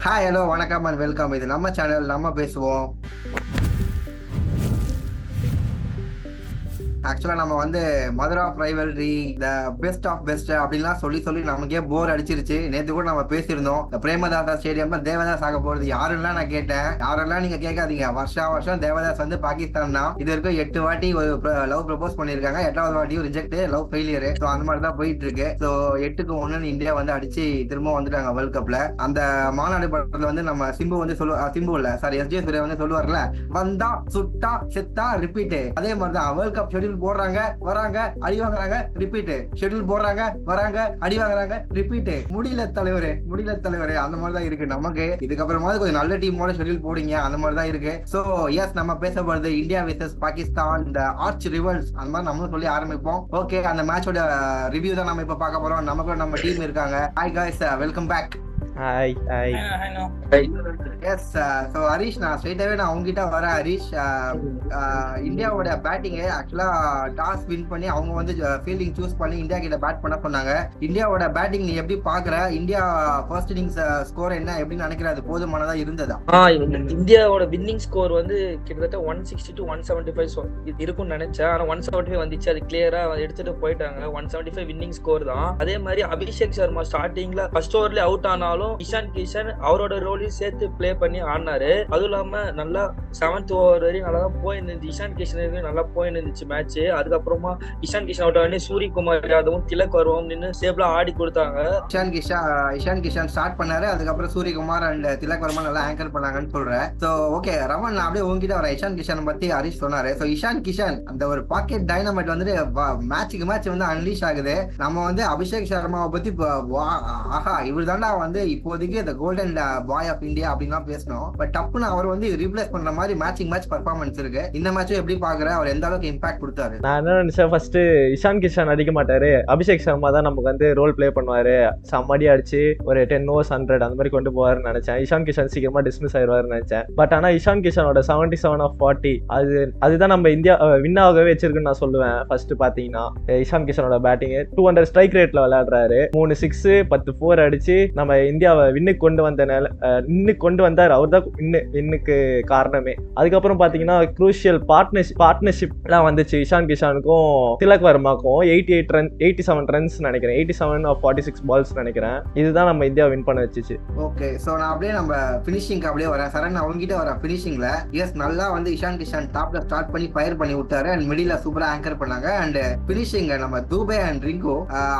Hi hello வணக்கம் and welcome. இது நம்ம சேனல், நம்ம பேசுவோம். ஆக்சுவலா நம்ம வந்து mother of rivalry, the best of best அப்படின்லாம் சொல்லி சொல்லி நமக்கே போர் அடிச்சிருச்சு. நேற்று கூட நம்ம பேசியிருந்தோம், இந்த பிரேமதாசா ஸ்டேடியம்ல தேவதாஸ் ஆக போறது யாருன்னா நான் கேட்டேன். யாரெல்லாம் நீங்க கேட்காதீங்க, வருஷம் தேவதாஸ் வந்து பாகிஸ்தான் தான். இது வரைக்கும் 8 வாட்டி ஒரு லவ் ப்ரப்போஸ் பண்ணிருக்காங்க. 8வது வாட்டியும் ரிஜெக்ட், லவ் ஃபெயிலியர். ஸோ அந்த மாதிரி தான் போயிட்டு இருக்கு. ஸோ 8-1 இந்தியா வந்து அடிச்சு திரும்ப வந்துட்டாங்க வேர்ல்ட் கப்ல. அந்த மாநாடு படத்துல வந்து நம்ம சிம்பு வந்து சிம்பு இல்ல சாரி எஸ்ஜே சூர்யா வந்து சொல்லுவார்ல, வந்தா சுட்டா செத்தா ரிப்பீட். அதே மாதிரி தான் வேர்ல்ட் கப் ஷெட்யூல் போடுறாங்க, வராங்க, அடி வாங்குறாங்க, ரிப்பீட். ஷெட்யூல் போடுறாங்க, வராங்க, அடி வாங்குறாங்க, ரிப்பீட். முடியல தலைவரே, முடியல தலைவரே. அந்த மாதிரி தான் இருக்கு நமக்கு. இதுக்கப்புறமா கொஞ்சம் நல்ல டீமோட ஷெட்யூல் போடுங்க, அந்த மாதிரி தான் இருக்கு. சோ எஸ், நம்ம பேச போறது இந்தியா வெர்சஸ் பாகிஸ்தான், இந்த ஆர்ச் ரிவல்ஸ், அந்த மாதிரி நம்மளும் சொல்லி ஆரம்பிப்போம். ஓகே, அந்த மேட்சோட ரிவ்யூ தான் நம்ம இப்ப பார்க்க போறோம். நமக்கு நம்ம டீம் இருக்காங்க. Hi guys, welcome back. Hi hi. Yes, so Harish, நான் ஸ்ட்ரெயிட்டாவே நான் உங்ககிட்ட வரேன். ஹரிஷ், இந்தியாவோட பேட்டிங்கு ஆக்சுவலா டாஸ் வின் பண்ணி அவங்க வந்து ஃபீல்டிங் சூஸ் பண்ணி இந்தியா கிட்ட பேட் பண்ண சொன்னாங்க. இந்தியாவோட பேட்டிங் நீ எப்படி பாக்குற? இந்தியா ஃபர்ஸ்ட் இன்னிங்ஸ் ஸ்கோர் என்ன, எப்படி நினைக்கிற? அது போதுமானதா இருந்ததா? இந்தியாவோட வின்னிங் ஸ்கோர் வந்து கிட்டத்தட்ட 160 to 175 இருக்கும்னு நினைச்சேன். ஆனா 175 வந்துச்சு. அது கிளியரா எடுத்துட்டு போயிட்டாங்க. 175 வின்னிங் ஸ்கோர் தான். அதே மாதிரி அபிஷேக் சர்மா ஸ்டார்டிங்ல ஃபர்ஸ்ட் ஓவர்ல அவுட் ஆனாலும் இஷான் கிஷன் அவரோட ரோலையும் சேர்த்து பிளே பண்ணி ஆடினாரு. அதுவும் இல்லாம நல்லா 7th ஓவர் வரையும் நல்லா தான் போயிருந்துச்சு. இஷான் கிஷன் நல்லா போயிருந்துச்சு மேட்ச். அதுக்கப்புறமா இஷான் கிஷன் அவுட் ஆனே சூரியகுமார் யாதவும் திலக் வருவோம் நின்று சேப்ல ஆடி கொடுத்தாங்க. இஷான் கிஷன் ஸ்டார்ட் பண்ணாரு. அதுக்கப்புறம் சூரியகுமார் அண்ட் திலக் வர்மா நல்லா ஆங்கர் பண்ணாங்கன்னு சொல்றேன். சோ ஓகே ரமன், நான் அப்படியே உங்ககிட்ட வரேன். இஷான் கிஷன் பத்தி ஹரிஷ் சொன்னாரு. சோ இஷான் கிஷன் அந்த ஒரு பாக்கெட் டைனமைட் வந்து மேட்சுக்கு மேட்ச் வந்து அன்லீஷ் ஆகுது. நம்ம வந்து அபிஷேக் சர்மாவை பத்தி ஆஹா இவர் தாண்டா வந்து இப்போதைக்கு இந்த கோல்டன் பாய் ஆஃப் இந்தியா அப்படின்லாம் பேசணும். பட் டப்புன்னு அவர் வந்து ரீப்ளேஸ் பண்ற மாதிரி மேட்ச் பர்ஃபார்மன்ஸ் இருக்கு. இந்த மேட்சும் எப்படி பாக்குற? அவர் எந்த அளவுக்கு இம்பாக்ட் கொடுத்தாரு? நான் என்ன நினைச்சேன், ஃபர்ஸ்ட் இஷான் கிஷன் அடிக்க மாட்டாரு, அபிஷேக் சர்மா தான் நமக்கு வந்து ரோல் பிளே பண்ணுவாரு, செம்மடி அடிச்சு ஒரு 10 overs 100 அந்த மாதிரி கொண்டு போவாருன்னு நினைச்சேன். இஷான் கிஷன் சீக்கிரமா டிஸ்மிஸ் ஆயிடுவாருன்னு நினைச்சேன். பட் ஆனா இஷான் கிஷனோட 77 of 40 அதுதான் நம்ம இந்தியா வின் ஆகவே வச்சிருக்குன்னு நான் சொல்லுவேன். ஃபர்ஸ்ட் பாத்தீங்கன்னா இஷான் கிஷனோட பேட்டிங் 200 ஸ்ட்ரைக் ரேட்ல விளையாடுறாரு. 3 6 10 4 அடிச்சு நம்ம இந்தியாவை வின்னுக்கு கொண்டு வந்தார். அவர் தான் வின்னுக்கு காரணமே. அதுக்கப்புறம் பாத்தீங்கன்னா குரூஷியல் பார்ட்னர்ஷிப் எல்லாம் வந்துச்சு. இஷான் கிஷானுக்கும் திலக் வர்மாக்கும் 87 ரன்ஸ் நினைக்கிறேன், 87 of 46 balls நினைக்கிறேன். இதுதான் நம்ம இந்தியா வின் பண்ண வச்சுச்சு. ஓகே, சோ நான் அப்படியே நம்ம பினிஷிங்க்கு அப்படியே வரேன். சரண், நான் உங்ககிட்ட வரேன். பினிஷிங்ல எஸ் நல்லா வந்து இஷான் கிஷான் டாப்ல ஸ்டார்ட் பண்ணி ஃபயர் பண்ணி விட்டாரு அண்ட் மிடில்ல சூப்பரா ஆங்கர் பண்ணாங்க. அண்ட் பினிஷிங் நம்ம தூபே அண்ட் ரிங்கு,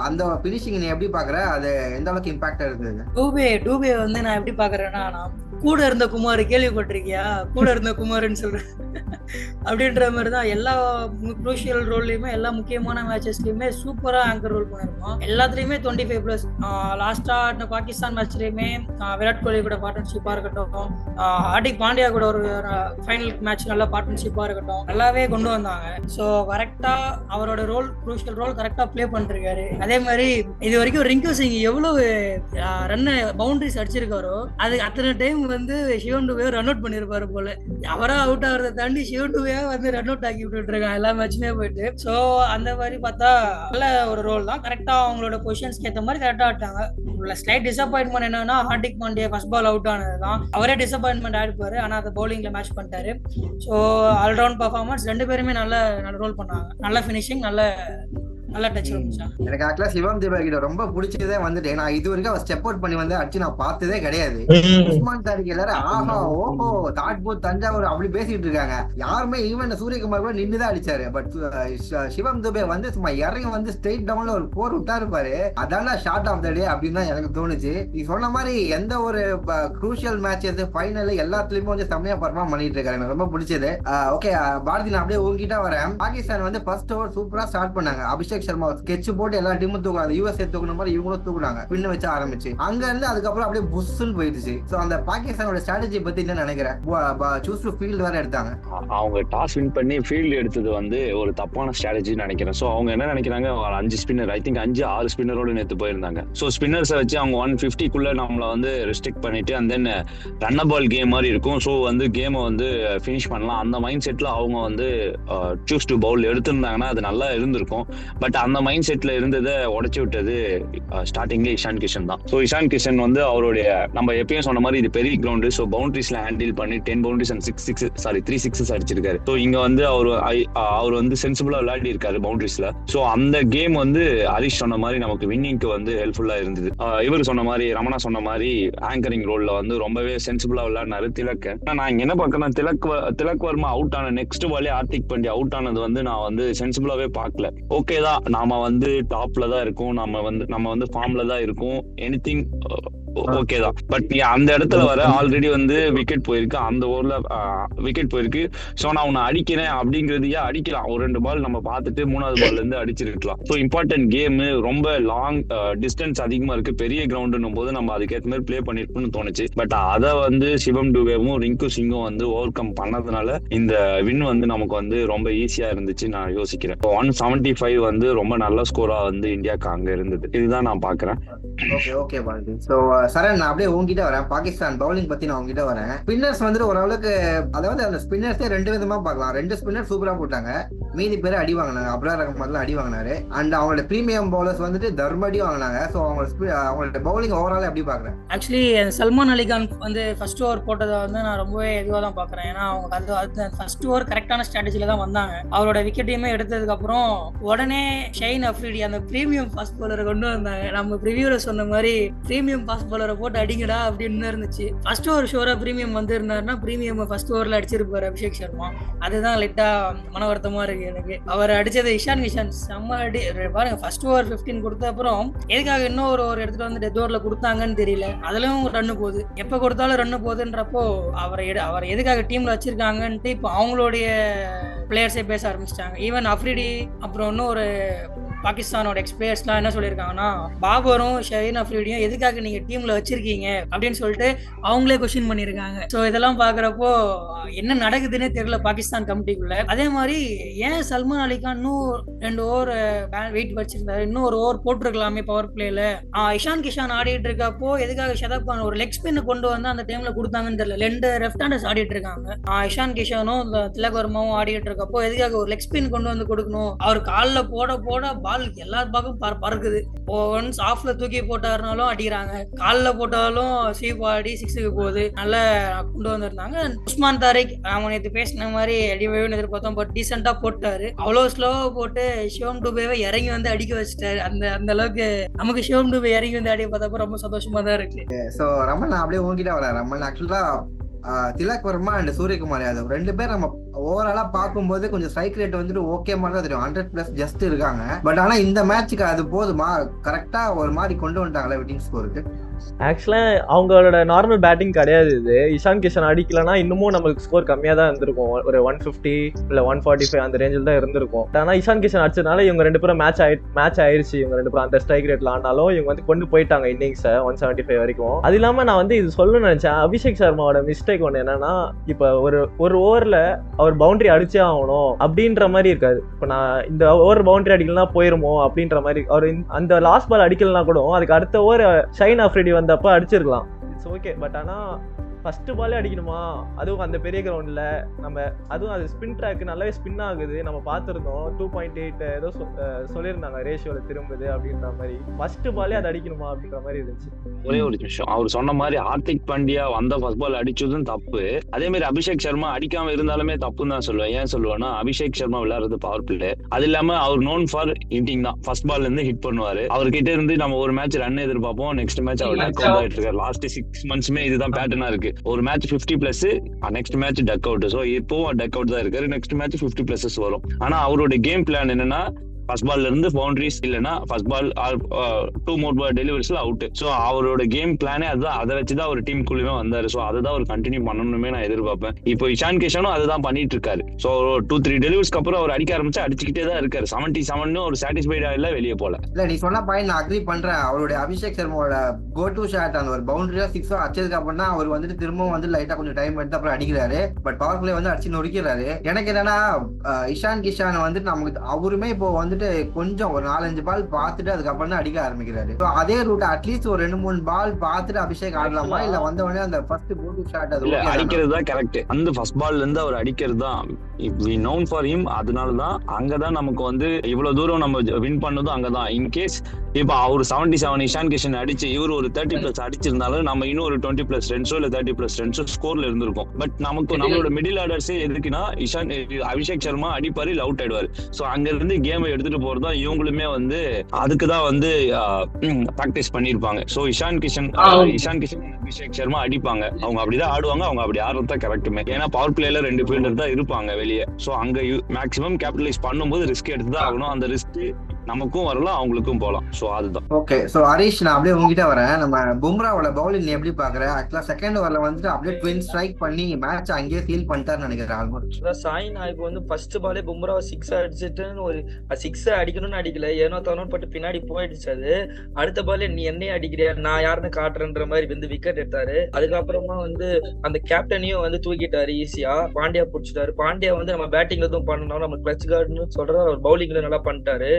அந்த பினிஷிங் நீ எப்படி பாக்குற? அது எந்த அளவுக்கு இம்பாக்ட் இருந்தது? டூபே வந்து நான் எப்படி பாக்குறேன்னா, நான் கூட இருந்த குமார் கேள்விப்பட்டிருக்கியா? கூட இருந்த குமார்ன்னு சொல்றேன் அப்படின்ற மாதிரி தான் எல்லா குரூஷியல் ரோல்லையுமே எல்லா முக்கியமான மேட்சஸ்லயுமே சூப்பரா ஆங்கர் ரோல் பண்ணிருக்கோம். எல்லாத்துலயுமே 25+. லாஸ்டா இந்த பாகிஸ்தான் மேட்ச்லயுமே விராட் கோலி கூட பார்ட்னர்ஷிப்பா இருக்கட்டும், ஹார்திக் பாண்டியா கூட ஒரு ஃபைனல் மேட்ச் நல்ல பார்ட்னர்ஷிப்பா இருக்கட்டும், நல்லாவே கொண்டு வந்தாங்க. ஸோ கரெக்டா அவரோட ரோல், குரூஷியல் ரோல் கரெக்டா பிளே பண்ணிருக்காரு. அதே மாதிரி இது வரைக்கும் ரிங்கு சிங் எவ்வளவு ரன் பவுண்டரிஸ் அடிச்சிருக்காரோ அது அத்தனை டைம் வந்து சிவன் டுபே ரன் அவுட் பண்ணிருப்பாரு போல. அவரா அவுட் ஆகிறத தாண்டி சிவன் டுபே வந்து ரன் அவுட் ஆக்கி விட்டுட்டு இருக்காங்க எல்லா மேட்சுமே போயிட்டு. சோ அந்த மாதிரி பார்த்தா நல்ல ஒரு ரோல் தான். கரெக்டா அவங்களோட பொசிஷன்ஸ்க்கு ஏற்ற மாதிரி கரெக்டா ஆட்டாங்க. ஸ்லைட் டிசப்பாயின்மெண்ட் என்னன்னா, Hardik Pandya first ball out ஆனதுதான். அவரே டிசப்பாயின்மெண்ட் ஆயிடுப்பாரு, ஆனா அதை பவுலிங்ல மேட்ச் பண்ணிட்டாரு. ஸோ ஆல்ரவுண்ட் பர்ஃபார்மன்ஸ், ரெண்டு பேருமே நல்ல ரோல் பண்ணாங்க. நல்ல ஃபினிஷிங், நல்ல டச் இருந்துச்சு. எனக்கு ஆக்சுவலா சிவம் தேவா கிட்ட ரொம்ப பிடிச்சதே வந்துட்டு, நான் இது வரைக்கும் அவர் ஸ்டெப் அவுட் பண்ணி வந்து அடிச்சு நான் பார்த்ததே கிடையாது. உஸ்மான் தாரிக் எல்லாரும் ஆஹா ஓஹோ தாட்பூர் தஞ்சாவூர் அப்படி பேசிட்டு இருக்காங்க. யாருமே ஈவன் சூரியகுமார் கூட நின்றுதான் அடிச்சாரு. பட் சிவம் துபே வந்து சும்மா இறங்கி வந்து ஸ்ட்ரெயிட் டவுன்ல ஒரு போர் விட்டாரு பாரு, அதான ஷார்ட் ஆஃப் த டே அப்படின்னு தான் எனக்கு தோணுச்சு. நீ சொன்ன மாதிரி எந்த ஒரு குரூஷியல் மேட்சஸ் ஃபைனல் எல்லாத்துலயுமே வந்து செம்மையா பர்ஃபார்ம் பண்ணிட்டு இருக்காரு. எனக்கு ரொம்ப பிடிச்சது. ஓகே பாரதி, நான் அப்படியே உங்ககிட்ட வரேன். பாகிஸ்தான் வந்து ஃபர்ஸ்ட் ஓவர் சூப்பரா ஸ்டார்ட் பண்ணாங்க. அபிஷேக் சர்மா ஸ்கெட்ச் போட்டு எல்லா டீமும் தூக்குறாங்க. யூஎஸ்ஏ தூக்குன மாதிரி இவங்களும் தூக்குனாங்க. பின்ன வச்சு ஆரம்பிச்சு அங்க இருந்து அதுக்கப்புறம் அப்படியே புஷ்ன்னு போயிடுச்சு. சோ அந்த பாகிஸ்தானோட ஸ்ட்ராட்டஜி பத்தி என்ன நினைக்கிறேன்? சூஸ் டு ஃபீல்ட் வேற எடுத்தாங்க. அவங்க டாஸ் வின் பண்ணி ஃபீல்டு எடுத்தது வந்து ஒரு தப்பான ஸ்ட்ராட்டஜின்னு நினைக்கிறேன். ஸோ அவங்க என்ன நினைக்கிறாங்க, 5 ஸ்பின்னர், ஐ திங்க் 5-6 ஸ்பின்னரோடு நேற்று போயிருந்தாங்க. ஸோ ஸ்பின்னர்ஸை வச்சு அவங்க 150 நம்மளை வந்து ரெஸ்ட்ரிக்ட் பண்ணிட்டு அண்ட் தென் ரன்னபால் கேம் மாதிரி இருக்கும். ஸோ வந்து கேமை வந்து ஃபினிஷ் பண்ணலாம். அந்த மைண்ட் செட்ல அவங்க வந்து சூஸ் டு பவுல் எடுத்திருந்தாங்கன்னா அது நல்லா இருந்திருக்கும். பட் பட் அந்த மைண்ட் செட்ல இருந்ததை உடைச்சு விட்டது ஸ்டார்டிங்ல இஷான் கிஷன் தான். ஸோ இஷான் கிஷன் வந்து அவருடைய நம்ம எப்பயும் சொன்ன மாதிரி இது பெரிய கிரவுண்டு, ஸோ பவுண்டரிஸ்ல ஹேண்டில் பண்ணி 10 பவுண்டரிஸ் அண்ட் 3 சிக்ஸஸ் அடிச்சிருக்காரு. ஸோ இங்க வந்து அவர் வந்து சென்சிபிளா விளையாடி இருக்காரு பவுண்டரிஸ்ல. ஸோ அந்த கேம் வந்து ஹரிஷ் சொன்ன மாதிரி நமக்கு வின்னிங்க்கு வந்து ஹெல்ப்ஃபுல்லா இருந்தது. இவர் சொன்ன மாதிரி, ரமணா சொன்ன மாதிரி ஆங்கரிங் ரோல்ல வந்து ரொம்பவே சென்சிபிளா விளையாடினாரு திலக். நான் இங்க என்ன பாக்குறேன், திலக் வர்மா அவுட் ஆன நெக்ஸ்ட் பாலே ஹார்திக் பாண்டியா அவுட் ஆனது வந்து நான் வந்து சென்சிபிளாவே பார்க்கல. ஓகே தான், நாம வந்து டாப்ல தான் இருக்கும், நம்ம வந்து ஃபார்ம்ல தான் இருக்கும், எனிதிங் ஓகே தான். பட் நீ அந்த இடத்துல வர ஆல்ரெடி வந்து விக்கெட் போயிருக்கு, அந்த ஓவர்ல விக்கெட் போயிருக்கு. ஸோ நான் உன்னை அடிக்கிறேன் அப்படிங்கிறதையே அடிக்கலாம், ஒரு 2 பால் நம்ம பார்த்துட்டு 3வது பால்ல இருந்து அடிச்சிருக்கலாம். ஸோ இம்பார்ட்டன்ட் கேம், ரொம்ப லாங் டிஸ்டன்ஸ் அதிகமா இருக்கு, பெரிய கிரவுண்டுன்னும் போது நம்ம அதுக்கேற்ற மாதிரி பிளே பண்ணிருப்போம்னு தோணுச்சு. பட் அதை வந்து சிவம் டுபேவும் ரிங்கு சிங்கும் வந்து ஓவர் கம் பண்ணதுனால இந்த வின் வந்து நமக்கு வந்து ரொம்ப ஈஸியா இருந்துச்சு நான் யோசிக்கிறேன். 175 வந்து ரொம்ப நல்ல ஸ்கோரா வந்து இந்தியாவுக்கு அங்க இருந்தது. இதுதான் நான் பாக்குறேன். ஓகே பாரதி. சோ சரண், நான் அப்படியே உங்ககிட்ட வரேன். பாகிஸ்தான் பவுலிங் பத்தி நான் உங்ககிட்ட வரேன். ஸ்பின்னர்ஸ் வந்துட்டு ஓரளவுக்கு, அதாவது அந்த ஸ்பின்னர்ஸே 2 விதமா பார்க்கலாம். 2 ஸ்பின்னர் சூப்பரா போட்டாங்க, மீதி பேர் அடி வாங்கினாங்க. அப்ரார் அகமதுலாம் அடி வாங்கினாரு. அண்ட் அவங்களோட பிரீமியம் பவுலர்ஸ் வந்துட்டு தர்மடி வாங்கினாங்க. ஸோ அவங்களோட பவுலிங் ஓவரால் எப்படி பாக்குறேன்? ஆக்சுவலி சல்மான் அலிகான் வந்து ஃபர்ஸ்ட் ஓவர் போட்டதை வந்து நான் ரொம்பவே இதுவாக தான் பார்க்குறேன். ஏன்னா அவங்க அது ஃபர்ஸ்ட் ஓவர் கரெக்டான ஸ்ட்ராட்டஜில தான் வந்தாங்க. அவரோட விக்கெட்டையுமே எடுத்ததுக்கு அப்புறம் உடனே ஷைன் அஃப்ரிடி அந்த பிரீமியம் ஃபாஸ்ட் பவுலரை கொண்டு வந்தாங்க. நம்ம ப்ரிவியூல சொன்ன மாதிரி பிரீமியம் ஃபாஸ்ட் பவுலரை போட்டு அடிங்கடா அப்படின்னு இருந்துச்சு. ஃபர்ஸ்ட் ஓவர் ஷோரா பிரீமியம் வந்து இருந்தாருன்னா பிரீமியம் ஃபர்ஸ்ட் ஓவர்ல அடிச்சிருப்பாரு அபிஷேக் சர்மா. அதுதான் லைட்டா மன வருத்தமா இருக்கு எனக்கு. அவர் அடிச்சது இஷான் கிஷன் செம்ம அடி பாருங்க. ஃபர்ஸ்ட் ஓவர் 15 கொடுத்த அப்புறம் எதுக்காக இன்னும் ஒரு எடுத்துட்டு வந்து டெத் ஓவர்ல கொடுத்தாங்கன்னு தெரியல. அதுலயும் ரன்னு போகுது, எப்ப கொடுத்தாலும் ரன்னு போகுதுன்றப்போ அவர் எதுக்காக டீம்ல வச்சிருக்காங்கன்ட்டு இப்போ அவங்களுடைய பிளேயர்ஸே பேச ஆரம்பிச்சிட்டாங்க. ஈவன் அஃப்ரிடி அப்புறம் இன்னும் ஒரு பாகிஸ்தானோட எக்ஸ்பிளேயர்ஸ்லாம் என்ன சொல்லியிருக்காங்கன்னா, பாபரும் ஷஹீன் அஃப்ரிடியும் எதுக்காக நீங்க டீம்ல வச்சிருக்கீங்க அப்படின்னு சொல்லிட்டு அவங்களே கொஸ்டின் பண்ணியிருக்காங்க. ஸோ இதெல்லாம் பாக்குறப்போ என்ன நடக்குதுன்னே தெரியல பாகிஸ்தான் கமிட்டிக்குள்ள. அதே மாதிரி ஏன் சல்மான் அலிகான் இன்னும் 2 ஓவர் வெயிட் வச்சிருந்தாரு, இன்னும் ஒரு ஓவர் போட்டிருக்கலாமே பவர் பிளேல. இஷான் கிஷான் ஆடிட்டு இருக்கப்போ எதுக்காக ஷதப் கான் ஒரு லெக் ஸ்பின் கொண்டு வந்து அந்த டைம்ல கொடுத்தாங்கன்னு தெரியல. 2 லெஃப்ட் ஹேண்டர்ஸ் ஆடிட்டு இருக்காங்க. இஷான் கிஷானும் திலக் வர்மாவும் ஆடிட்டு இருக்கப்போ எதுக்காக ஒரு லெக் ஸ்பின் கொண்டு வந்து கொடுக்கணும்? அவர் காலில் போட பால் எல்லா பக்கம் பறக்குது. ஒன்ஸ் ஆஃப்ல தூக்கி போட்டாருனாலும் அடிக்கிறாங்க, காலில் போட்டாலும் ஸ்வீப் ஆடி 6க்கு போகுது. நல்லா கொண்டு வந்திருந்தாங்க. உஸ்மான் தாரிக் அவன் நேற்று பேசின மாதிரி அடிவேன்னு எதிர்பார்த்தோம், பட் டீசெண்டா போட்டாரு. அவ்வளோ ஸ்லோவா போட்டு சிவம் டுபேவை இறங்கி வந்து அடிக்க வச்சுட்டாரு. அந்த அளவுக்கு நமக்கு சிவம் டுபே இறங்கி வந்து அடிக்க பார்த்தப்ப ரொம்ப சந்தோஷமா தான் இருக்கு. சோ ரமன், நான் அப்படியே உங்ககிட்ட வரேன். ரமன், ஆக்சுவலா திலக் வர்மா அண்ட் சூரியகுமார் யாதவ் 2 பேர் நம்ம ஓவராலா பார்க்கும்போது கொஞ்சம் ஸ்ட்ரைக் ரேட் வந்துட்டு ஓகே மாதிரி தான் தெரியும், 100+ ஜஸ்ட் இருக்காங்க. பட் ஆனா இந்த மேட்சுக்கு அது போதுமா? கரெக்டா ஒரு மாதிரி கொண்டு வந்துட்டாங்களா விட்டிங் ஸ்கோருக்கு? ஆக்சுவலா அவங்களோட நார்மல் பேட்டிங் கிடையாது இது. இஷான் கிஷன் அடிக்கலன்னா இன்னமும் நம்மளுக்கு ஸ்கோர் கம்மியா தான் இருந்திருக்கும், ஒரு 150 இல்ல 145 அந்த ரேஞ்சில் தான் இருந்திருக்கும். ஆனா இஷான் கிஷன் அடிச்சதுனால இவங்க 2 பேரும் மேட்ச் ஆயிடுச்சு. இவங்க 2 பேரும் அந்த ஸ்ட்ரைக் ரேட்ல ஆனாலும் இவங்க வந்து கொண்டு போயிட்டாங்க இன்னிங்ஸை 175 வரைக்கும். அது இல்லாம நான் வந்து இது சொல்லணும்னு நினைச்சேன், அபிஷேக் சர்மாவோட மிஸ்டேக் ஒன்று என்னன்னா, இப்ப ஒரு ஓவர்ல அவர் பவுண்டரி அடிச்சே ஆகணும் அப்படின்ற மாதிரி இருக்காது. இப்ப நான் இந்த ஓவர் பவுண்டரி அடிக்கலாம் போயிருமோ அப்படின்ற மாதிரி, அவர் அந்த லாஸ்ட் பால் அடிக்கலனா கூட அதுக்கு அடுத்த ஓவர் ஷைன் அஃப்ரிடி வந்தப்ப அடிச்சிருக்கலாம், இட்ஸ் ஓகே. பட் ஆனா ஃபர்ஸ்ட் பாலே அடிக்கணுமா, அதுவும் அந்த பெரிய கிரவுண்ட்ல நம்ம, அதுவும் அது ஸ்பின் ட்ராக் நல்லாவே ஸ்பின் ஆகுது, நம்ம பார்த்துருந்தோம். 2.8 ஏதோ சொல்லியிருந்தாங்க ரேஷியோல திரும்புது அப்படின்ற மாதிரி. ஃபர்ஸ்ட் பாலே அது அடிக்கணுமா அப்படின்ற மாதிரி இருந்துச்சு. ஒரே ஒரு நிமிஷம், அவர் சொன்ன மாதிரி ஹார்திக் பாண்டியா வந்த ஃபர்ஸ்ட் பால் அடிச்சதும் தப்பு, அதே மாதிரி அபிஷேக் சர்மா அடிக்காம இருந்தாலுமே தப்புன்னு தான் சொல்லுவேன். ஏன் சொல்லுவேன்னா, அபிஷேக் சர்மா விளையாடுறது பவர் பிளே, அது இல்லாம அவர் நோன் ஃபார் ஹிட்டிங் தான். ஃபர்ஸ்ட் பால்ல இருந்து ஹிட் பண்ணுவாரு. அவர்கிட்ட இருந்து நம்ம ஒரு மேட்ச் ரன் எதிர்பார்ப்போம், நெக்ஸ்ட் மேட்ச் அவர் டக் அவுட் ஆயிட்டு இருக்காரு. லாஸ்ட் 6 monthsமே இதுதான் பேட்டர்னா இருக்கு. ஒரு match 50+, next match duck out. So இப்போ டக் அவுட் தான் இருக்காரு, நெக்ஸ்ட் மேட்ச் 50+ வரும். ஆனா அவரோட கேம் பிளான் என்னன்னா, ஃபர்ஸ்ட் பால்ல இருந்து பவுண்டரிஸ் இல்லைன்னா ஃபர்ஸ்ட் பால் 2 more டெலிவரிஸ்ல அவுட். ஸோ அவரோட கேம் பிளானே அதுதான், அதை வச்சுதான் அவர் டீம் குழுவே வந்தாரு. ஸோ அதுதான் அவர் கண்டினியூ பண்ணணுமே நான் எதிர்பார்ப்பேன். இப்போ இஷான் கிஷனும் அதுதான் பண்ணிட்டு இருக்காரு. ஸோ 2-3 டெலிவரிஸ்க்கு அப்புறம் அவர் அடிக்க ஆரம்பிச்சு அடிச்சுக்கிட்டே தான் இருக்காரு. 77 ஒரு சாட்டிஸ்ஃபைடா இல்ல, வெளியே போல. இல்ல, நீ சொன்ன பாயிண்ட் நான் அக்ரி பண்றேன். அவருடைய அபிஷேக் சர்மாவோட கோ டு ஷாட் அந்த ஒரு பவுண்டரியா 6 அடிச்சதுக்கு அப்புறம் தான் அவர் வந்துட்டு திரும்பவும் வந்து லைட்டா கொஞ்சம் டைம் எடுத்து அப்புறம் அடிக்கிறாரு. பட் பவர் பிளே வந்து அடிச்சு நொறுக்கிறாரு. எனக்கு என்னன்னா, இஷான் கிஷான் வந்துட்டு நமக்கு அவருமே இப்போ வந்துட்டு வந்துட்டு கொஞ்சம் ஒரு 4-5 பால் பார்த்துட்டு அதுக்கப்புறம் தான் அடிக்க ஆரம்பிக்கிறாரு. அதே ரூட் அட்லீஸ்ட் ஒரு 2-3 பால் பார்த்துட்டு அபிஷேக் ஆடலாமா, இல்ல வந்த உடனே அந்த ஃபர்ஸ்ட் போட்டு ஷாட் அது இல்ல அடிக்கிறது தான் கரெக்ட். அந்த ஃபர்ஸ்ட் பால்ல இருந்து அவர் அடிக்கிறது தான் we known for him. அதனாலதான் அங்கதான் நமக்கு வந்து இவ்வளவு தூரம் நம்ம வின் பண்ணதும் அங்கதான். இன்கேஸ் இப்ப அவர் 77 இஷான் கிஷன் அடிச்சு இவர் ஒரு 30+ அடிச்சிருந்தாலும் நம்ம இன்னும் ஒரு 20+ ரன்ஸோ இல்ல 30+ ரன்ஸோ ஸ்கோர்ல இருந்திருக்கும். பட் நமக்கு நம்மளோட மிடில் ஆர்டர்ஸே எதுக்குன்னா அபிஷேக் சர்மா அடிப்பாரு இல்ல அவுட் ஆயிடுவாரு. சோ அங்க இருந்து கேமை எடுத்துட்டு போறதா இவங்களுமே வந்து அதுக்குதான் வந்து பிராக்டிஸ் பண்ணிருப்பாங்க. சோ இஷான் கிஷன் அபிஷேக் சர்மா அடிப்பாங்க, அவங்க அப்படிதான் ஆடுவாங்க, அவங்க அப்படி ஆடுறதா கரெக்டுமே. ஏன்னா பவர் பிளேல 2 ஃபீல்டர் தான் இருப்பாங்க வெளியே. சோ அங்க மேக்ஸிமம் கேபிட்டலைஸ் பண்ணும்போது ரிஸ்க் எடுத்துதான் ஆகணும். அந்த ரிஸ்க் நமக்கும் வரலாம் அவங்களுக்கும் போலாம். சோ அதுதான். ஓகே, சோ ஹரிஷ் நான் அப்படியே உங்ககிட்ட வரேன். நம்ம பும்ராவோட பவுலிங் நீ எப்படி பாக்குற? ஆக்சுவலா செகண்ட் ஓவர்ல வந்துட்டு அப்படியே ட்வின் ஸ்ட்ரைக் பண்ணி மேட்ச் அங்கேயே சீல் பண்ணிட்டாருன்னு நினைக்கிறேன். ஆல்மோஸ்ட் சாய் நாய்க்கு வந்து ஃபர்ஸ்ட் பாலே பும்ராவை 6 அடிச்சுட்டு ஒரு 6 அடிக்கணும்னு அடிக்கல, ஏனோ தானோன்னு பட்டு பின்னாடி போயிடுச்சு. அது அடுத்த பாலே நீ என்னையே அடிக்கிறியா, நான் யாருன்னு காட்டுறேன்ற மாதிரி வந்து விக்கெட் எடுத்தாரு. அதுக்கப்புறமா வந்து அந்த கேப்டனையும் வந்து தூக்கிட்டாரு ஈஸியா. பாண்டியா பிடிச்சிட்டாரு. பாண்டியா வந்து நம்ம பேட்டிங்ல எதுவும் பண்ணணும், நம்ம கிளச் கார்டுன்னு சொல்ற அவர் பவுலிங்ல நல்லா பண்ணிட்டாரு.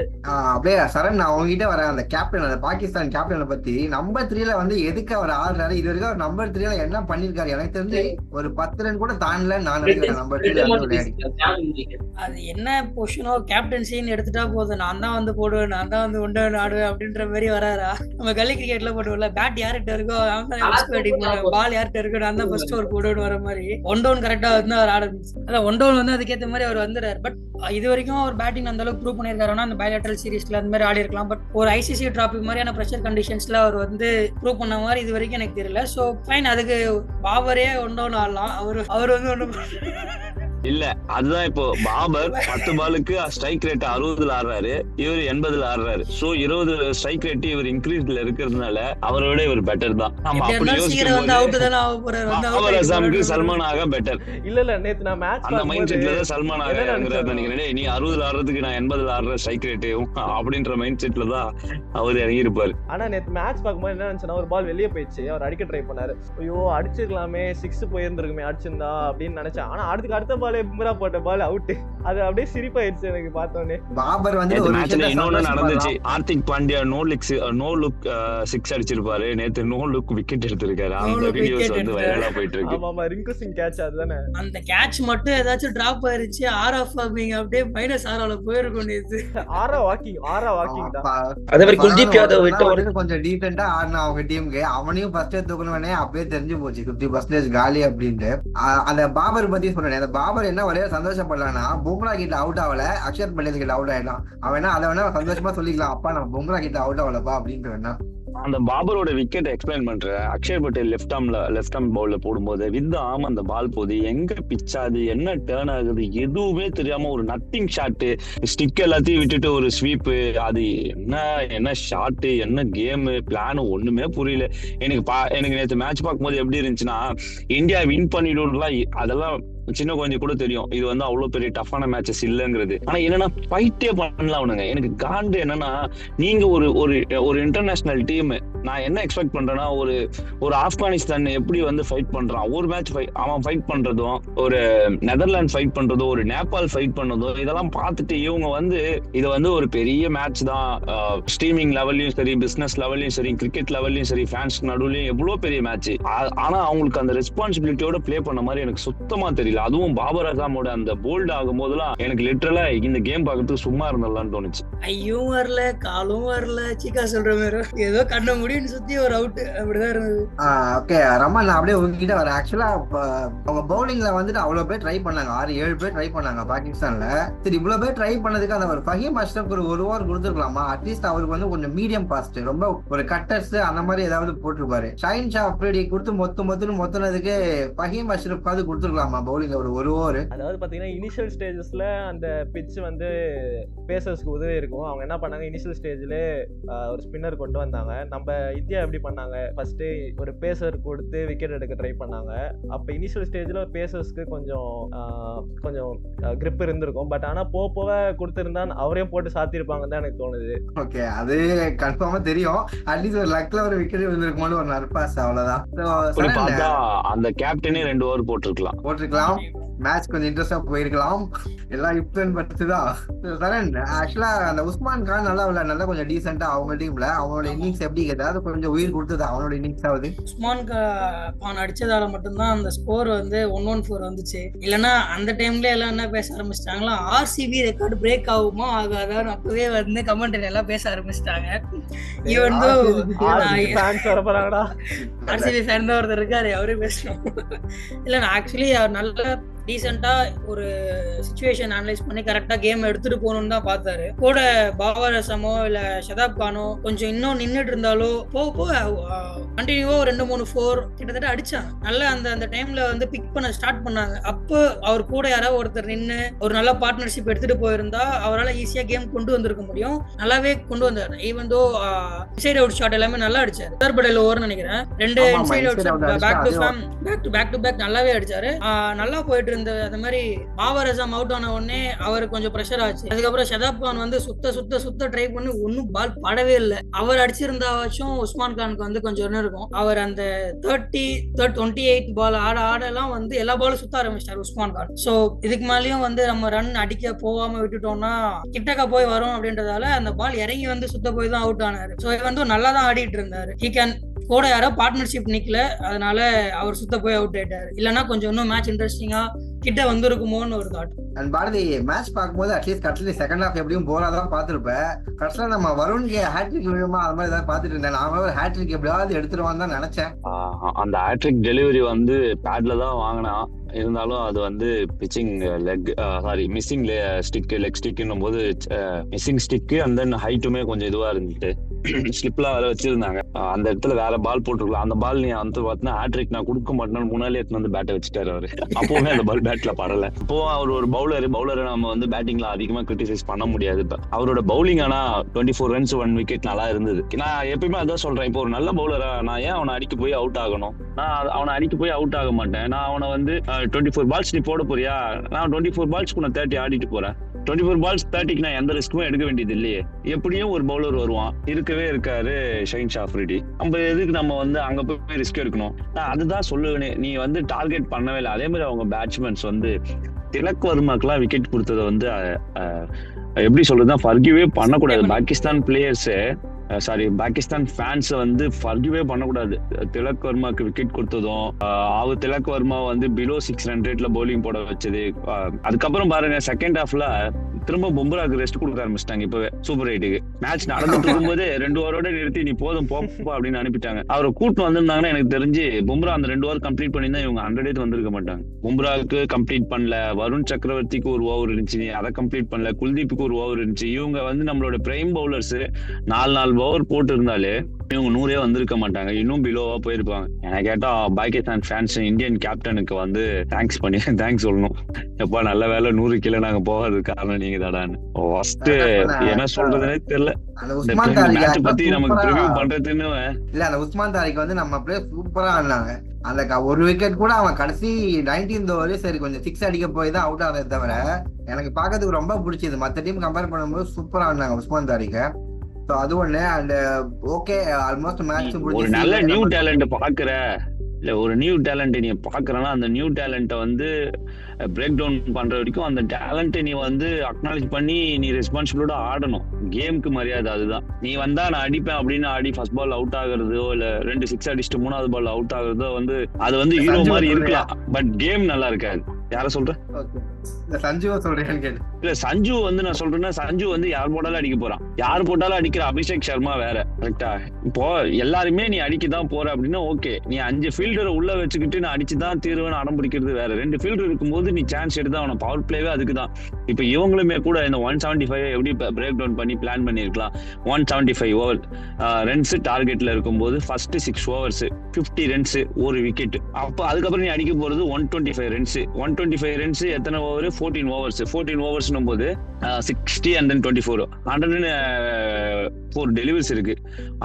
அப்படியே சரண் நான் உங்ககிட்ட வரேன். அந்த கேப்டன், அந்த பாகிஸ்தான் கேப்டனை பத்தி நம்பர் 3ல வந்து எதுக்கு அவர் ஆடுறாரு, இது வரைக்கும் அவர் நம்பர் 3ல என்ன பண்ணிருக்காரு? எனக்கு தெரிஞ்சு ஒரு 10 ரன் கூட தாண்டல நான் நினைக்கிறேன் நம்பர் 3ல விளையாடி. அது என்ன பொசிஷனோ கேப்டன்சின்னு எடுத்துட்டா போதும், நான் தான் வந்து போடுவேன், நான் தான் வந்து ஒன்று ஆடுவேன் அப்படின்ற மாதிரி வராரா? நம்ம கல்லி கிரிக்கெட்ல போடுவோம்ல, பேட் யார்கிட்ட இருக்கோ அவன் தான் ஃபர்ஸ்ட் பேட்டிங் பண்ணுவேன், பால் யார்கிட்ட இருக்கோ நான் தான் ஃபர்ஸ்ட் ஓவர் போடுவேன்னு வர மாதிரி ஒன் டவுன் கரெக்டா வந்து அவர் ஆரம்பிச்சு. அதான் ஒன் டவுன் வந்து அதுக்கேற்ற மாதிரி அவர் வந்துடுறாரு. பட் இது வரைக்கும் அவர் பேட்டிங் அந்த அளவுக்கு ப்ரூவ் பண்ணியிருக்காருன்னா அந்த பைலேட்டரல் சீரிஸ்ல அந்த மாதிரி ஆடி இருக்கலாம். பட் ஒரு ஐசிசி டிராபி மாதிரியான ப்ரெஷர் கண்டிஷன்ஸ்ல அவர் வந்து ப்ரூவ் பண்ண மாதிரி இது வரைக்கும் எனக்கு தெரியல. சோ ஃபைன், அதுக்கு பாபரே ஒன் டவுன் ஆடலாம். அவர் வந்து ஒண்ணு இல்ல அதுதான். இப்போ பாபர் 10 பாலுக்கு ஸ்ட்ரைக் ரேட் 60ல ஆடுறாரு, இவர் 80ல ஆடுறாரு. சோ 20 ஸ்ட்ரைக் ரேட் இவர் இன்க்ரீஸ்ல இருக்கிறதுனால அவரை விட இவர் பெட்டர் தான். நம்ம அப்படி யோசிக்கும்போது சல்மான் ஆக பெட்டர். இல்ல நேத்து நான் மேட்ச் அந்த மைண்ட் செட்ல தான் சல்மான் ஆக இறங்குறாரு நினைக்கிறேன். நீ 60ல ஆடுறதுக்கு நான் 80ல ஆடுற ஸ்ட்ரைக் ரேட் அப்படின்ற மைண்ட் செட்ல தான் அவர் இறங்கி இருப்பாரு. ஆனா நேத்து மேட்ச் பார்க்கும்போது என்ன நினைச்சா, ஒரு பால் வெளியே போயிடுச்சு, அவர் அடிக்க ட்ரை பண்ணாரு. ஐயோ அடிச்சிருக்கலாமே, 6 போயிருந்திருக்குமே அடிச்சிருந்தா அப்படின்னு நினைச்சேன். ஆனா அடுத்த பால் பும்ரா போட்ட பால் அவுட். அது அப்படியே சிரிப்பாயிருச்சு எனக்கு பார்த்தோன்னே. பாபர் வந்து ஒரு மேட்ச்ல இன்னொன்னு நடந்துச்சு. ஹார்திக் பாண்டியா நோ லுக் 6 அடிச்சிருப்பாரு, நேத்து நோ லுக் விக்கெட் எடுத்திருக்காரு. அந்த வீடியோஸ் வந்து வைரலா போயிட்டு இருக்கு. ஆமா ரிங்கு சிங் கேட்ச் அதுதானே. அந்த கேட்ச் மட்டும் ஏதாச்சும் டிராப் ஆயிருச்சு, ஆர் ஆஃப் அப்படிங்க அப்படியே -6ல போயிருக்கும். நேத்து ஆரா வாக்கிங் தான். அதே மாதிரி குல்தீப் யாதவ் விட்டு கொஞ்சம் டீசென்ட்டா ஆடினா அவங்க டீமுக்கு. அவனையும் ஃபர்ஸ்ட் தூக்கணும்னே அப்பவே தெரிஞ்சு போச்சு 50% காலி அப்படின்ட்டு. அந்த பாபர் பத்தி சொல்றேன். அந்த பாபர் என்ன ஒரே சந்தோஷப்படலாம்னா, பும்ரா கிட்ட அவுட் ஆகல, அக்ஷர் பட்டேல் கிட்ட அவுட் ஆயிடலாம். அவனா அதை வேணா சந்தோஷமா சொல்லிக்கலாம், அப்பா நம்ம பும்ரா கிட்ட அவுட் ஆகலப்பா அப்படின்ட்டு வேணா. அந்த பாபரோட விக்கெட் எக்ஸ்பிளைன் பண்றேன். அக்ஷர் பட்டேல் லெஃப்ட் ஆர்ம் பவுல்ல போடும்போது வித் ஆர்ம் அந்த பால் போகுது, எங்க பிச்சாது, என்ன டேர்ன் ஆகுது எதுவுமே தெரியாம ஒரு நத்திங் ஷாட், ஸ்டிக் எல்லாத்தையும் விட்டுட்டு ஒரு ஸ்வீப். அது என்ன ஷாட், என்ன கேம் பிளான் ஒண்ணுமே புரியல எனக்கு. நேற்று மேட்ச் பார்க்கும்போது எப்படி இருந்துச்சுன்னா, இந்தியா வின் பண்ணிடும்லாம் அதெல்லாம் சின்ன கொஞ்சம் கூட தெரியும். இது வந்து அவ்வளவு பெரிய டஃப்பான மேட்சஸ் இல்லங்கிறது. ஆனா என்னன்னா ஃபைட்டே பண்ணலாம் அவனுங்க. எனக்கு காண்டு என்னன்னா, நீங்க ஒரு இன்டர்நேஷனல் டீம், நான் என்ன எக்ஸ்பெக்ட் பண்றேன்னா, ஒரு ஆப்கானிஸ்தான் எப்படி வந்து ஃபைட் பண்றான், ஒரு மேட்ச் அவன் ஃபைட் பண்றதும், ஒரு நெதர்லாந்து ஃபைட் பண்றதும், ஒரு நேபாள் ஃபைட் பண்ணதும், இதெல்லாம் பார்த்துட்டு இவங்க வந்து இது வந்து ஒரு பெரிய மேட்ச் தான், ஸ்ட்ரீமிங் லெவல்லையும் சரி, பிசினஸ் லெவல்லையும் சரி, கிரிக்கெட் லெவல்லையும் சரி, ஃபேன்ஸ் நடுவுலையும் எவ்வளவு பெரிய மேட்ச். ஆனா அவங்களுக்கு அந்த ரெஸ்பான்சிபிலிட்டியோட பிளே பண்ண மாதிரி எனக்கு சுத்தமா தெரியல. அதுவும் பாபர் அசாமோட அந்த போல்ட் ஆகும் போதெல்லாம் எனக்கு லிட்டரலா இந்த கேம் பார்க்கறதுக்கு சும்மா இருந்தலாம்னு தோணுச்சு. ஐயும் வரல, காலும் வரல, சீக்கா சொல்ற மாதிரி ஏதோ கண்ண முடின்னு சுத்தி ஒரு அவுட் அப்படிதான் இருந்தது. ஓகே ரமன், நான் அப்படியே உங்ககிட்ட வரேன். ஆக்சுவலா அவங்க பவுலிங்ல வந்துட்டு அவ்வளவு பேர் ட்ரை பண்ணாங்க, 6-7 பேர் ட்ரை பண்ணாங்க பாகிஸ்தான்ல. சரி, இவ்வளவு பேர் ட்ரை பண்ணதுக்கு அந்த ஒரு ஃபஹீம் அஷ்ரப் ஒரு ஓவர் கொடுத்துருக்கலாமா? அட்லீஸ்ட் அவருக்கு வந்து கொஞ்சம் மீடியம் பாஸ்ட், ரொம்ப ஒரு கட்டர்ஸ் அந்த மாதிரி ஏதாவது போட்டிருப்பாரு. ஷாஹின் ஷா அப்ரேடி கொடுத்து மொத்தனதுக்கு ஃபஹீம் அஷ்ரப்காவது கொடுத்துருக்கலாமா பவுலிங் ஒரு ஓவர்? அதாவது பாத்தீங்கன்னா இனிஷியல் ஸ்டேஜஸ்ல அந்த பிட்ச் வந்து பேசர்ஸ்க்கு உதவி இருக்கும். அவங்க என்ன பண்ணாங்க, இனிஷியல் ஸ்டேஜ்ல ஒரு ஸ்பின்னர் கொண்டு வந்தாங்க. நம்ம இந்தியா எப்படி பண்ணாங்க, ஃபர்ஸ்ட் ஒரு பேசர் கொடுத்து விக்கெட் எடுக்க ட்ரை பண்ணாங்க. அப்ப இனிஷியல் ஸ்டேஜ்ல பேசர்ஸ்க்கு கொஞ்சம் கிரிப் இருந்திருக்கும். பட் ஆனா போக கொடுத்திருந்தா அவரையும் போட்டு சாத்திருப்பாங்கன்னு தான் எனக்கு தோணுது. ஓகே, அது கன்ஃபார்மா தெரியும். அட்லீஸ்ட் ஒரு லக்ல ஒரு விக்கெட் விழுந்திருக்கும்போது ஒரு நர்பாஸ், அவ்வளவுதான். அந்த கேப்டனே 2 ஓவர் போட்டிருக்கலாம். மேட்ச் கொஞ்சம் இன்ட்ரெஸ்டா போயிருக்கலாம். எல்லாம் இப்டன் பட்டுதான். ஆக்சுவலா அந்த உஸ்மான் கான் நல்லா கொஞ்சம் டீசென்டா அவங்க டீம்ல அவனோட இன்னிங்ஸ் எப்படி ஏதாவது கொஞ்சம் உயிர் கொடுத்தது அவனோட இன்னிங்ஸ் ஆகுது. உஸ்மான் கான் அடிச்சதால மட்டும்தான் அந்த ஸ்கோர் வந்து 114 வந்துச்சு. இல்லைன்னா அந்த டைம்ல எல்லாம் என்ன பேச ஆரம்பிச்சிட்டாங்களா, ஆர்சிபி ரெக்கார்டு பிரேக் ஆகுமா ஆகாதான்னு அப்பவே வந்து கமெண்ட் எல்லாம் பேச ஆரம்பிச்சிட்டாங்க. இவன் ஆர்சிபி ஃபேன் தான் ஒருத்தர் இருக்காரு, அவரே பேசணும். இல்ல நான் ஆக்சுவலி நல்ல டீசெண்டா ஒரு சிச்சுவேஷன் அனலைஸ் பண்ணி கரெக்டா கேம் எடுத்துட்டு போகணும்னு தான் பார்த்தாரு. கூட பாபர் அசமோ இல்ல ஷதாப் கானோ கொஞ்சம் இன்னும் நின்றுட்டு இருந்தாலோ போக கண்டினியூவா 2-3 4 கிட்டத்தட்ட அடிச்சாங்க. நல்ல அந்த டைம்ல வந்து பிக் பண்ண ஸ்டார்ட் பண்ணாங்க. அப்போ அவர் கூட யாராவது ஒருத்தர் நின்று ஒரு நல்ல பார்ட்னர்ஷிப் எடுத்துட்டு போயிருந்தா அவரால் ஈஸியா கேம் கொண்டு வந்திருக்க முடியும். நல்லாவே கொண்டு வந்தார். Even though inside out shot எல்லாமே நல்லா அடிச்சாரு. படையில ஓவர் நினைக்கிறேன் 2 inside out shot back to back நல்லாவே அடிச்சாரு. நல்லா போயிட்டு அந்த மாதிரி பாபர் அசாம் அவுட் ஆன உடனே அவருக்கு கொஞ்சம் பிரஷர் ஆச்சு. அதுக்கப்புறம் ஷதாப் கான் வந்து சுத்த ட்ரை பண்ணி ஒன்னும் பால் படவே இல்லை. அவர் அடிச்சிருந்தாச்சும் உஸ்மான் கானுக்கு வந்து கொஞ்சம் இருக்கும். அவர் அந்த 28 பால் ஆடெல்லாம் வந்து எல்லா பாலும் சுத்த ஆரம்பிச்சிட்டாரு உஸ்மான் கான். சோ இதுக்கு மேலேயும் வந்து நம்ம ரன் அடிக்க போகாம விட்டுட்டோம்னா கிட்டக்க போய் வரும் அப்படின்றதால அந்த பால் இறங்கி வந்து சுத்த போய் தான் அவுட் ஆனாரு. சோ வந்து நல்லா தான் ஆடிட்டு இருந்தாரு. ஹி கேன் கூட யாரோ பார்ட்னர்ஷிப் நிக்கல, அதனால அவர் சுத்த போய் அவுட் ஆயிட்டாரு. இல்லைன்னா கொஞ்சம் இன்னும் மேட்ச் இன்ட்ரெஸ்டிங்கா கிட்ட வந்திருக்குமோன்னு ஒரு தாட். அண்ட் பாரதி மேட்ச் பார்க்கும்போது அட்லீஸ்ட் கட்லி செகண்ட் ஹாஃப் எப்படியும் போராதான் பார்த்துருப்பேன். கட்ல நம்ம வருண்க்கு ஹேட்ரிக் விழுமா அது மாதிரி ஏதாவது பார்த்துட்டு இருந்தேன். நான் ஒரு ஹேட்ரிக் எப்படியாவது எடுத்துருவான்னு தான் நினைச்சேன். அந்த ஹேட்ரிக் டெலிவரி வந்து பேட்ல தான் வாங்கினா, இருந்தாலும் அது வந்து பிச்சிங் மிஸ்ஸிங் லெக் ஸ்டிக்னும் போது மிஸ்ஸிங் ஸ்டிக் அண்ட் தென் ஹைட்டுமே கொஞ்சம் இதுவா இருந்துட்டு ஸ்லிப்லாம் வேற வச்சிருந்தாங்க. அந்த இடத்துல வேற பால் போட்டுருக்கலாம். அந்த பால் நீ வந்து பார்த்தா ஹேட்ரிக் நான் கொடுக்க மாட்டேன்னு முன்னாலே எடுத்து வந்து பேட்டை வச்சுட்டாரு அவரு. அப்பவுமே அந்த பால் பேட்ல படல. இப்போ அவர் ஒரு பவுலரை நம்ம வந்து பேட்டிங்ல அதிகமா கிரிட்டிசைஸ் பண்ண முடியாது. இப்ப அவரோட பவுலிங் ஆனா 24 ரன்ஸ் 1 விக்கெட் நல்லா இருந்தது. நான் எப்பயுமே அதான் சொல்றேன், இப்போ ஒரு நல்ல பவுலரா நான் ஏன் அவனை அடிக்க போய் அவுட் ஆகணும்? நான் அவனை அடிக்க போய் அவுட் ஆக மாட்டேன். நான் அவனை வந்து 24 பால்ஸ் நீ போட போறியா, நான் 24 பால்ஸ்க்கு நான் 30 ஆடிட்டு போறேன். 24 பால்ஸ் 30க்கு நான் எந்த ரிஸ்க்குமே எடுக்க வேண்டியது இல்லையே. எப்படியும் ஒரு பவுலர் வருவான், இருக்கவே இருக்காரு ஷஹீன் ஷா அஃப்ரிடி. நம்ம எதுக்கு நம்ம வந்து அங்க போய் ரிஸ்க் எடுக்கணும்? நான் அதுதான் சொல்லுவேனே, நீ வந்து டார்கெட் பண்ணவே இல்லை. அதே மாதிரி அவங்க பேட்ஸ்மேன்ஸ் வந்து திலக் வர்மாக்கெல்லாம் விக்கெட் கொடுத்ததை வந்து எப்படி சொல்றதுன்னா ஃபர்கிவே பண்ணக்கூடாது. பாகிஸ்தான் ஃபேன்ஸ் வந்து ஃபர்கிவே பண்ணக்கூடாது. திலக் வர்மாக்கு விக்கெட் கொடுத்ததும் திலக் வர்மா வந்து பிலோ 6 ரன் ரேட்ல பவுலிங் போட வச்சது. அதுக்கப்புறம் பாருங்க செகண்ட் ஹாஃப்ல திரும்ப பும்ராக்கு ரெஸ்ட் கொடுக்க ஆரம்பிச்சிட்டாங்க. இப்பவே சூப்பர் 8க்கு மேட்ச் நடந்துட்டு இருக்கும்போது 2 ஓவரோட நிறுத்தி நீ போதும் போப்பா அப்படின்னு அனுப்பிட்டாங்க. அவரை கூட்டு வந்திருந்தாங்கன்னா எனக்கு தெரிஞ்சு பும்ரா அந்த 2 ஓவர் கம்ப்ளீட் பண்ணியிருந்தா இவங்க 100 வந்திருக்க மாட்டாங்க. பும்ராக்கு கம்ப்ளீட் பண்ணல, வருண் சக்கரவர்த்திக்கு ஒரு ஓவர் இருந்துச்சு, அதை கம்ப்ளீட் பண்ணல, குல்தீப்புக்கு ஒரு ஓவர் இருந்துச்சு. இவங்க வந்து நம்மளோட பிரைம் பவுலர்ஸ் 4 ஓவர் போட்டு இருந்தாலே இவங்க 100 வந்திருக்க மாட்டாங்க, இன்னும் பிலோவா போயிருப்பாங்க. எனக்கு கேட்டா பாகிஸ்தான் ஃபேன்ஸ் இந்தியன் கேப்டனுக்கு வந்து தேங்க்ஸ் சொல்லணும். எப்பா நல்ல வேலை 100 கீழே நாங்க போகாதது காரணம் நீங்க தாடான்னு. ஃபர்ஸ்ட் என்ன சொல்றதுன்னே தெரியல. பத்தி நமக்கு ரிவ்யூ பண்றதுன்னு இல்ல, அந்த உஸ்மான் தாரிக் வந்து நம்ம அப்படியே சூப்பரா ஆடினாங்க. அந்த ஒரு விக்கெட் கூட அவன் கடைசி 19th ஓவரே சரி கொஞ்சம் 6 அடிக்க போய் தான் அவுட் ஆனது தவிர எனக்கு பாக்கிறதுக்கு ரொம்ப பிடிச்சது. மற்ற டீம் கம்பேர் பண்ணும்போது சூப்பரா ஆடினாங்க உஸ்மான் தாரிக்க. அது ஒண்ணு. அண்ட் ஓகே ஆல்மோஸ்ட் மேட்ச் ஒரு நல்ல நியூ டேலண்ட் பாக்குற இல்ல, ஒரு நியூ டேலண்ட் நீ பாக்குறனா அந்த நியூ டேலண்ட்டை வந்து பிரேக் டவுன் பண்ற வரைக்கும் அந்த டேலண்ட்டை நீ வந்து அக்னாலேஜ் பண்ணி நீ ரெஸ்பான்சிபிளோட ஆடணும். கேமுக்கு மரியாதை அதுதான். நீ வந்தா நான் அடிப்பேன் அப்படின்னு ஆடி ஃபர்ஸ்ட் பால் அவுட் ஆகுறதோ இல்ல 2 6 அடிச்சுட்டு 3வது பால் அவுட் ஆகுறதோ வந்து அது வந்து ஹீரோ மாதிரி இருக்கலாம், பட் கேம் நல்லா இருக்காது. யார சொல்ற? சஞ்சுவா சொல்றேன்னு கேட்டு. இல்ல சஞ்சு வந்து நான் சொல்றேன்னா சஞ்சு வந்து யார் போட்டாலும் அடிக்க போறான். யார் போட்டாலும் அடிக்கிற அபிஷேக் சர்மா வேற, கரெக்டா? இப்போ எல்லாருமே நீ அடிக்கதான் போற அப்படின்னா ஓகே, நீ 5 ஃபீல்டரை உள்ள வச்சுக்கிட்டு நான் அடிச்சுதான் தீர்வுன்னு அடம் பிடிக்கிறது வேற. 2 ஃபீல்டர் இருக்கும்போது நீ சான்ஸ் எடுத்தா அவன பவர் பிளேவே அதுக்குதான். இப்ப இவங்களுமே கூட இந்த 175 எப்படி பிரேக் டவுன் பண்ணி பிளான் பண்ணிருக்கலாம். 175 ஓவர் ரன்ஸ் டார்கெட்ல இருக்கும்போது ஃபர்ஸ்ட் 6 ஓவர்ஸ் 50 ரன்ஸ் ஒரு விக்கெட். அப்ப அதுக்கப்புறம் நீ அடிக்க போறது 125 ரன்ஸ். 125 ரன்ஸ் எத்தனை ஓவர்? 14 ஓவர்ஸ். 14 ஓவர்ஸ்னும் போது 60 and then 24 104 டெலிவரிஸ் இருக்கு.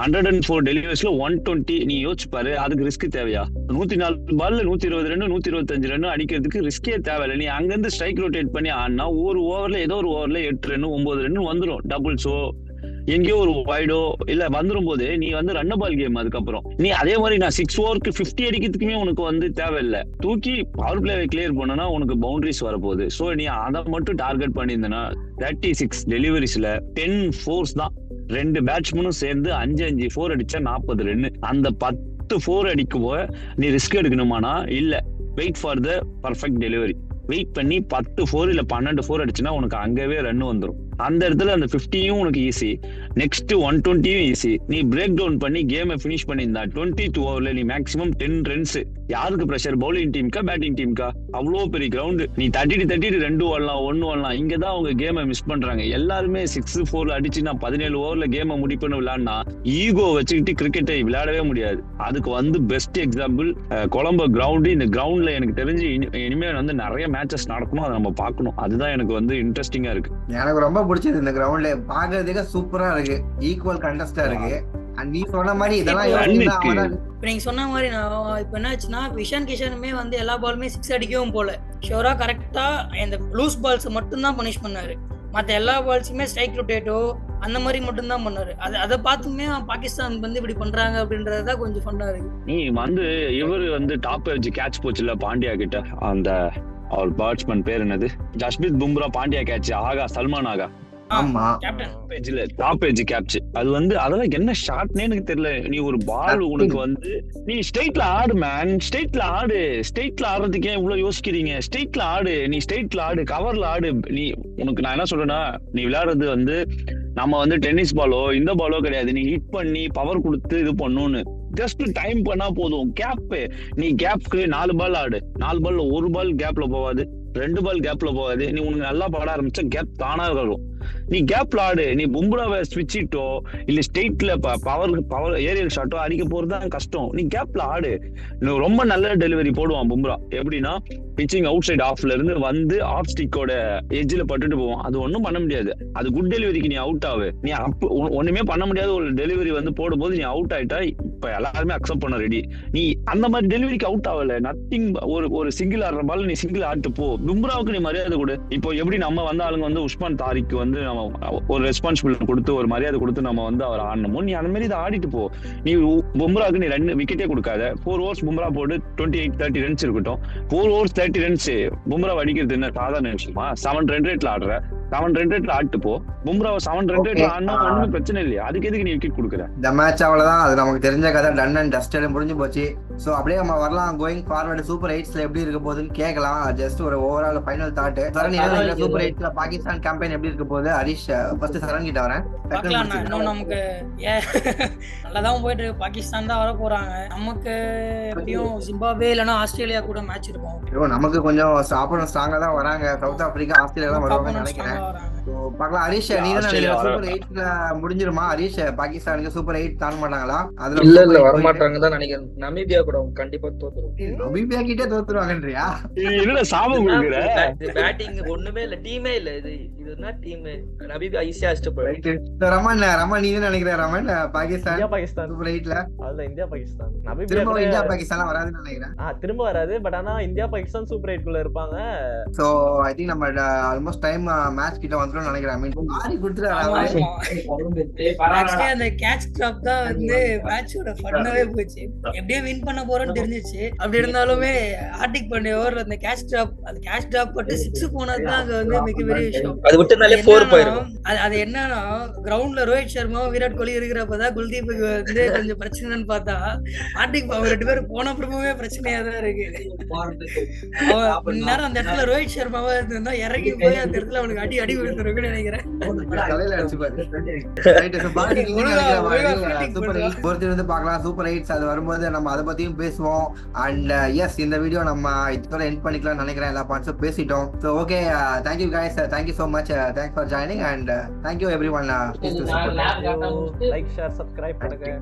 104 டெலிவரிஸ்ல 120 நீ யோசிச்சு பாரு, அதுக்கு ரிஸ்க் தேவையா? 104 பால்ல 120 ரன் 125 ரன் அடிக்கிறதுக்கு ரிஸ்கே தேவையில்லை. நீ அங்கிருந்து ஸ்ட்ரைக் ரொட்டேட் பண்ணி ஆடினா ஒரு ஓவர்ல ஏதோ ஒரு ஓவர்ல 8 ரன் 9 ரன் வந்துடும். டபுள்ஸோ எங்கேயோ ஒரு வைடோ இல்ல வந்துரும் போது நீ வந்து ரன் பால் கேம். அதுக்கப்புறம் நீ அதே மாதிரி நான் 6 ஓவருக்கு 50 அடிக்கிறதுக்குமே உனக்கு வந்து தேவையில்லை. தூக்கி பவர் பிளேவை கிளியர் பண்ணனா உனக்கு பவுண்டரிஸ் வரப்போகுது. சோ நீ அதை மட்டும் டார்கெட் பண்ணியிருந்தனா 36 டெலிவரிஸ்ல 10 4s தான். 2 பேட்ஸ்மேனும் சேர்ந்து 5 4 அடிச்சா 40 ரன். அந்த 10 4 அடிக்கும் போது நீ ரிஸ்க் எடுக்கணுமானா இல்ல, wait for the perfect delivery. Wait பண்ணி 10 4 இல்ல 12 4 அடிச்சுன்னா உனக்கு அங்கவே ரன் வந்துடும். அந்த இடத்துல அந்த 50யும் உனக்கு ஈஸி, நெக்ஸ்ட் 120யும் ஈஸி. நீ பிரேக் டவுன் பண்ணி கேமை பினிஷ் பண்ணியிருந்தா 22 ஓவர்ல நீ மேக்ஸிமம் 10 ரன்ஸ். யாருக்கு பிரஷர்? பவுலிங் டீமுக்கா பேட்டிங் டீமுக்கா? அவ்வளோ பெரிய கிரவுண்டு. நீ 30 2 வரலாம் 1 வரலாம். இங்கதான் அவங்க கேமை மிஸ் பண்றாங்க. எல்லாருமே 6 4 அடிச்சு நான் 17 ஓவர்ல கேமை முடிப்புன்னு விளையாடினா ஈகோ வச்சுக்கிட்டு கிரிக்கெட்டை விளையாடவே முடியாது. அதுக்கு வந்து பெஸ்ட் எக்ஸாம்பிள் கொலம்போ கிரவுண்டு. இந்த கிரவுண்ட்ல எனக்கு தெரிஞ்சு இனிமே வந்து நிறைய மேட்சஸ் நடக்கணும், அதை நம்ம பார்க்கணும். அதுதான் எனக்கு வந்து இன்ட்ரெஸ்டிங்கா இருக்கு. எனக்கு ரொம்ப பிடிச்சது இந்த கிரவுண்ட்ல பாக்குறதுக்கு சூப்பரா இருக்கு, ஈக்குவல் கண்டஸ்டா இருக்கு. அண்ட் நீ சொன்ன மாதிரி இதெல்லாம் இப்ப நீங்க சொன்ன மாதிரி நான் இப்ப என்ன ஆச்சுன்னா இஷான் கிஷனுமே வந்து எல்லா பாலுமே 6 அடிக்கவும் போல, ஷோரா கரெக்டா இந்த லூஸ் பால்ஸ் மட்டும் தான் பனிஷ் பண்ணாரு. மத்த எல்லா பால்ஸுமே ஸ்ட்ரைக் ரொட்டேட்டோ அந்த மாதிரி மட்டும் தான் பண்ணாரு. அதை பார்த்துமே பாகிஸ்தான் வந்து இப்படி பண்றாங்க அப்படின்றதுதான் கொஞ்சம் ஃபன்னா இருக்கு. நீ வந்து இவர் வந்து டாப் வச்சு கேட்ச் போச்சுல பாண்டியா கிட்ட, அந்த அவர் பேட்ஸ்மேன் பேர் என்னது, ஜஸ்பிரித் பும்ரா பாண்டியா கேட்ச் ஆகா சல்மான் ஆகா. ஆமா டாப் எட்ஜ் கேட்ச். அது வந்து அதெல்லாம் என்ன ஷாட்னே எனக்கு தெரியல. நீ ஒரு பால் உனக்கு வந்து நீ ஸ்ட்ரைட்ல ஆடு மேன், ஸ்ட்ரைட்ல ஆடு. ஸ்ட்ரைட்ல ஆடுறதுக்கே இவ்வளவு யோசிக்கிறீங்க? ஸ்ட்ரைட்ல ஆடு, நீ ஸ்ட்ரைட்ல ஆடு, கவர்ல ஆடு. நீ உனக்கு நான் என்ன சொல்றேன்னா, நீ விளையாடுறது வந்து நம்ம வந்து டென்னிஸ் பாலோ இந்த பாலோ கிடையாது. நீ ஹிட் பண்ணி பவர் கொடுத்து இது பண்ணணும்னு ஜஸ்ட் டைம் பண்ணா போதும். கேப், நீ கேப்க்கு 4 பால் ஆடு. 4 பால்ல 1 பால் கேப்ல போவாது, 2 பால் கேப்ல போவாது. நீ உனக்கு நல்லா பாட ஆரம்பிச்சா கேப் தானா வரும். நீ கேப்ல ஆடு. நீ பும்ராவை ஸ்விட்சிட்டோ இல்ல ஸ்டேட்ல பவர் ஏரியல் ஷாட்டோ அடிக்க போறதுதான் கஷ்டம். நீ கேப்ல ஆடு. ரொம்ப நல்ல டெலிவரி போடுவான் பும்ரா. எப்படின்னா பிச்சிங் அவுட் சைட் ஆஃப்ல இருந்து வந்து ஆஃப் ஸ்டிக்கோட எட்ஜ்ல பட்டுட்டு போவான். அது ஒன்னும் பண்ண முடியாது. அது குட் டெலிவரிக்கு நீ அவுட் ஆகு. நீ ஒண்ணுமே பண்ண முடியாது. ஒரு டெலிவரி வந்து போடும்போது நீ அவுட் ஆயிட்டா இப்ப எல்லாருமே அக்செப்ட் பண்ண ரெடி. நீ அந்த மாதிரி டெலிவரிக்கு அவுட் ஆகல. நத்திங். ஒரு சிங்கிள் ஆடுற பால் நீ சிங்கிள் ஆட்டு போ. பும்ராவுக்கு நீ மரியாதை கொடு. இப்போ எப்படி நம்ம வந்து ஆளுங்க வந்து உஸ்மான் தாரிக்கு வந்து நம்ம ஒரு ரெஸ்பான்சிபிலிட்டி கொடுத்து ஒரு மரியாதை கொடுத்து நம்ம வந்து அவர் ஆடணுமோ, நீ அந்த மாதிரி இதை ஆடிட்டு போ. நீ பும்ராவுக்கு நீ 2 விக்கெட்டே கொடுக்காத. 4 ஓவர்ஸ் பும்ரா போட்டு 28-30 ரன்ஸ் இருக்கட்டும். 4 ஓவர்ஸ் 30 ரன்ஸ் பும்ரா அடிக்கிறது என்ன சாதாரண விஷயமா? 7 ரன் ரேட்ல ஆடுற, 7 ரன் ரேட்ல ஆட்டு போ. பும்ராவை 7 ரன் ரேட்ல ஆடினா ஒன்னும் பிரச்சனை இல்லையா? அதுக்கு எதுக்கு நீ விக்கெட் கொடுக்குற? இந்த மேட்ச் அவ்வளவுதான். அது நமக்கு தெரிஞ்ச கதை, டன் அண்ட் டஸ்டட் முடிஞ்சு போச்சு. சோ அப்படியே நம்ம வரலாம். கோயிங் ஃபார்வர்டு சூப்பர் 8ஸ்ல எப்படி இருக்க போகுதுன்னு கேட்கலாம். ஜஸ்ட் ஒரு ஓவரால் ஃபைனல் தாட். சூப்பர் 8ஸ்ல பாகிஸ்தான் கேம்பெயின் எப்படி இருக்க போகுது? ஹரிஷ் ஃபர்ஸ்ட் சரண் கிட்ட வரேன். இன்னும் நமக்கு நல்லாதான் போயிட்டு இருக்கு. பாகிஸ்தான் தான் வர போறாங்க. நமக்கு எப்படியும் ஜிம்பாப்வே இல்லைன்னா ஆஸ்திரேலியா கூட மேட்ச் இருக்கும். நமக்கு கொஞ்சம் சாப்பிட ஸ்ட்ராங்கா தான் வராங்க. சவுத் ஆப்பிரிக்கா ஆஸ்திரேலியா தான் வருவாங்கன்னு நினைக்கிறேன். பார்க்கலாம். ஹரிஷ் நீ தான் சூப்பர் 8ல முடிஞ்சிருமா? ஹரிஷ் பாகிஸ்தானுக்கு சூப்பர் 8 தாண்ட மாட்டாங்களா? அதுல இல்ல வர மாட்டாங்க தான் நினைக்கிறேன். நமீபியா கூட கண்டிப்பா தோத்துரும். நமீபியா கிட்டே தோத்துருவாங்கன்றியா? இல்ல சாபம் கொடுக்குற பேட்டிங் ஒண்ணுமே இல்ல, டீமே இல்ல. இதுனா டீம் நமீபியா ஈஸியா அடிச்சு போயிடும். ரமன் நீ என்ன நினைக்கிற? ரமன் பாகிஸ்தான் சூப்பர் 8ல அதுல இந்தியா பாகிஸ்தான் திரும்ப இந்தியா பாகிஸ்தான் வராதுன்னு நினைக்கிறேன். திரும்ப வராது. பட் ஆனா இந்தியா பாகிஸ்தான் சூப்பர் 8 குள்ள இருப்பாங்க. சோ ஐ திங்க் நம்ம ஆல்மோஸ்ட் டைம் மேட்ச் கிட்ட வந்துரும் நினைக்கிறேன். ஐ மீன் மாறி குடுத்துறாங்க. அந்த கேட்ச் டிராப் தான் வந்து மேட்சோட ஃபன்னாவே போச்சு. எப்படியே வின் பண்ண போறோம்னு தெரிஞ்சிச்சு. அப்படி இருந்தாலுமே ஹார்திக் பாண்டியா ஓவர் அந்த கேட்ச் டிராப் பட்டு 6 போனதுதான் அங்க வந்து மிகப்பெரிய விஷயம். அது விட்டுனாலே 4 போயிடும். அது என்னன்னா கிரவுண்ட்ல ரோஹித் சர்மா விராட் கோலி இருக்கிறப்பதான் குல்தீப்புக்கு வந்து கொஞ்சம் பிரச்சனைன்னு பார்த்தா ஹார்திக் அவங்க 2 பேரும் போன அப்புறமே பிரச்சனையா தான் இருக்கு. நேரம் அந்த இடத்துல ரோஹித் சர்மாவா இருந்தா இறங்கி போய் அந்த இடத்துல அவனுக்கு அடி விழுந்துருக்குன்னு நினைக்கிறேன். சூப்பர் 8 அது வரும்போது நம்ம அதை பத்தியும் பேசுவோம். அண்ட் எஸ் இந்த வீடியோ நம்ம இதோட எண்ட் பண்ணிக்கலாம் நினைக்கிறேன். எல்லா பார்ட்ஸும் பேசிட்டோம். So okay, thank you guys, thank you so much, thanks for joining and thank you everyone. Like, share, subscribe பண்ணுங்க.